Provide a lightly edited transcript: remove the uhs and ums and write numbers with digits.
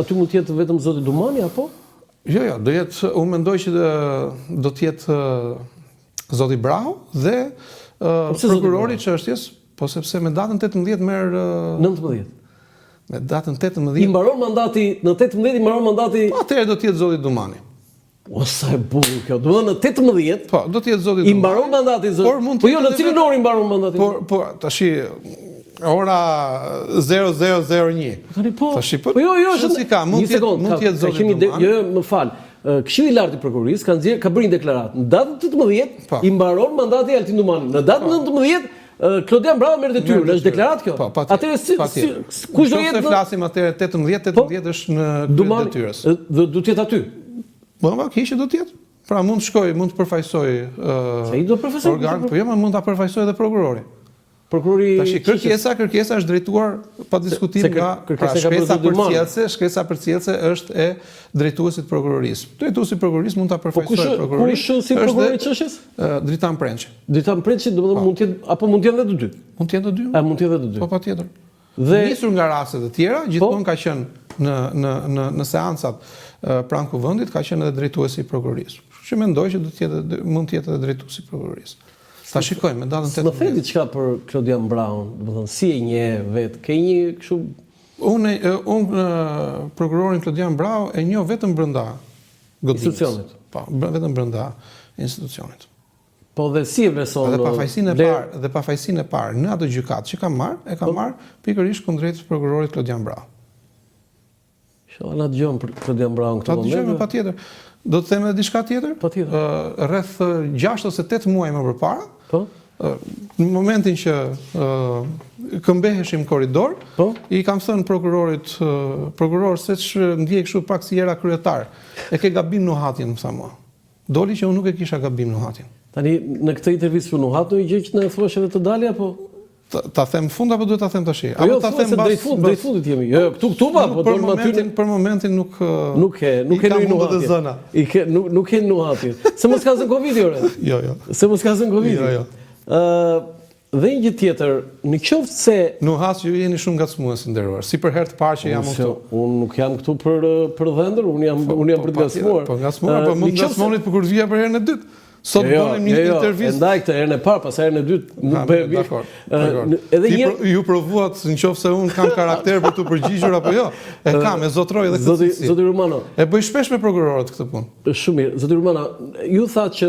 Aty mund të jetë vetëm zoti Dumani apo? Jo, unë mendoj që do të jetë zoti Brahu dhe prokurori i çështjes, po sepse me datën 18 merr 19. Me datën 18 I mbaron mandati në 18 i mbaron mandati. Po atëherë do të jetë zoti Dumani. O sa e bukur kjo. Do të thonë në 18. Po, do të jetë zoti Dumani. I mbaron mandati zoti. Po jo, në cilën orë i mbaron mandati? Po tash ora 0001. Tani po. Tash po. Jo, si ka, mund të jetë zoti Dumani. Jo, më fal. Këshilli i lartë i prokurorisë ka bërë një deklaratë. Në datën 18 i mbaron mandati Altin Dumani. Në datën 19 Klodian Bravo merr detyrë, është deklaratë kjo. Atëherë kush do jetë? Ne flasim atëherë 18 është në detyrës. Do të jetë aty. Po, kishë do të jetë. Pra mund të shkoj, mund të përfaqësoj organ, po jo, mund ta përfaqësoj edhe prokurori. Prokurori kërkesa është drejtuar pa diskutim nga shkesa përcjellëse është e drejtuesit prokurorisë. Drejtuesi i prokurorisë mund ta përfaqësojë prokurorin. Kush si prokurori i çështjes? Dritan Prençi. Dritan Prençi, domethënë mund të jetë apo mund të jenë edhe të dy. Mund të jenë të dy. Mund të jenë edhe të dy. Po patjetër. Dhe nisur nga rastet e tjera, gjithmonë ka qenë në seancat pranë kuvendit ka qenë edhe drejtuesi i prokurorisë. Kështu që mendoj që mund të jetë edhe drejtuesi i prokurorisë. Ta shikojmë me datën 18. Më thëni diçka për Klodian Braun, domethënë si e njeh vetë, ke një kështu. Unë prokurorin Klodian Brau e njoh vetëm brenda institucionit. Po, vetëm brenda institucionit. Po dhe si e vlerëson dhe pafajësinë e parë në atë gjykatë që ka marrë pikërisht kundrejt prokurorit Klodian Brau. Shoh na dëgjon për Klodian Brau në këtë moment. Ta dëgjojmë patjetër. Do të them edhe diçka tjetër? Patjetër. Rreth 6 ose 8 muaj më përpara, po, në momentin që këmbeheshim korridor, i kam thënë prokuror se ndjej kështu pak si era kryetar. E ke gabim Nuhatin, më tha mua. Doli që unë nuk e kisha gabim Nuhatin. Tani në këtë intervistë për Nuhat do i gjë që na thuash edhe të dalë apo? Ta them fund apo duhet ta them tash? Apo ta them drejt fundit jemi. Jo, këtu pa, po dolëm aty. Për momentin nuk e Nuhatin. Nuk e Nuhatin. Se mos ka zënë Covid ore. Jo. Se mos ka zënë Covid. Jo. Dhe një gjë tjetër, në qoftë se Nuhat ju jeni shumë ngacmues nderuar. Si për herë të parë që jam këtu. Unë nuk jam këtu për dhëndër, unë jam për të ngacmuar. Po ngacmuar, po mund të ngacmonit për kur vija për herën e dytë. Sot bënim një intervistë. Ndaj këtë herën e parë, pas herën e dytë nuk bëj mirë. Edhe ju provuat nëse unë kam karakter për të përgjigjur apo jo. E kam, e zotroj edhe këtë. Zoti Rumano. E bëj shpesh me prokurorët këtë punë. Shumë mirë. Zoti Rumano, ju thatë që